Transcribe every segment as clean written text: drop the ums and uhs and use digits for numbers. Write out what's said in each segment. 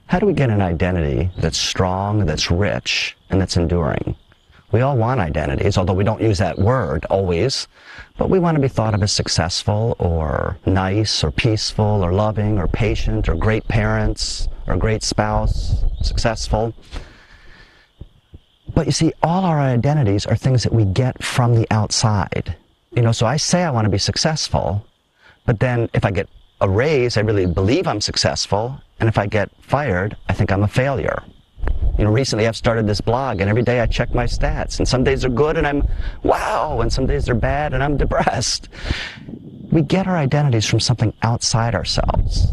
How do we get an identity that's strong, that's rich, and that's enduring? We all want identities, although we don't use that word always, but we want to be thought of as successful or nice or peaceful or loving or patient or great parents or great spouse, successful. But you see, all our identities are things that we get from the outside. So I say I want to be successful, but then if I get a raise, I really believe I'm successful, and if I get fired, I think I'm a failure. Recently I've started this blog, and every day I check my stats, and some days are good and I'm wow, and some days they're bad and I'm depressed. We get our identities from something outside ourselves.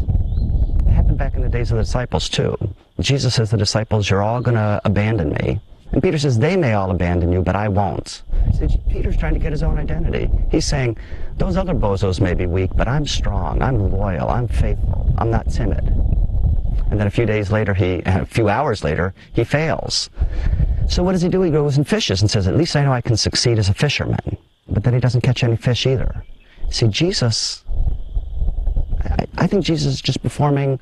It happened back in the days of the disciples too. Jesus says to the disciples, you're all going to abandon me. And Peter says, they may all abandon you, but I won't. Peter's trying to get his own identity. He's saying, those other bozos may be weak, but I'm strong, I'm loyal, I'm faithful, I'm not timid. And then a few hours later, he fails. So what does he do? He goes and fishes and says, at least I know I can succeed as a fisherman. But then he doesn't catch any fish either. See, Jesus, I think Jesus is just performing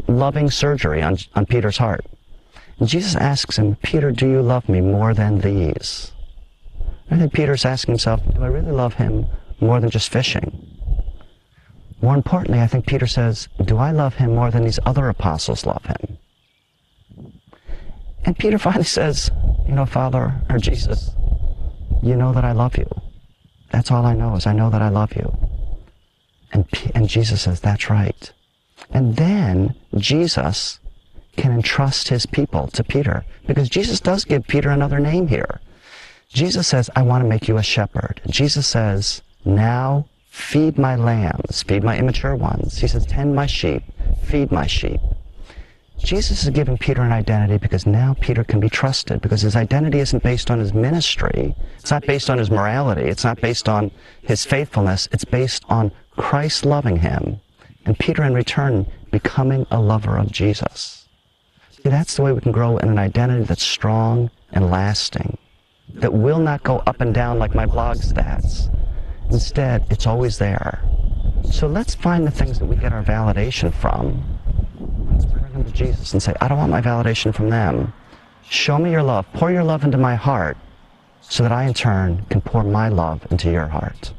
loving surgery on Peter's heart. And Jesus asks him, Peter, do you love me more than these? I think Peter's asking himself, do I really love him more than just fishing? More importantly, I think Peter says, do I love him more than these other apostles love him? And Peter finally says, Father, or Jesus, you know that I love you. That's all I know, is I know that I love you. And Jesus says, that's right. And then Jesus can entrust his people to Peter, because Jesus does give Peter another name here. Jesus says, I want to make you a shepherd. Jesus says, now feed my lambs, feed my immature ones. He says, tend my sheep, feed my sheep. Jesus is giving Peter an identity because now Peter can be trusted, because his identity isn't based on his ministry. It's not based on his morality. It's not based on his faithfulness. It's based on Christ loving him, and Peter in return becoming a lover of Jesus. See, that's the way we can grow in an identity that's strong and lasting, that will not go up and down like my blog stats. Instead, it's always there. So let's find the things that we get our validation from. Let's bring them to Jesus and say, I don't want my validation from them. Show me your love. Pour your love into my heart so that I, in turn, can pour my love into your heart.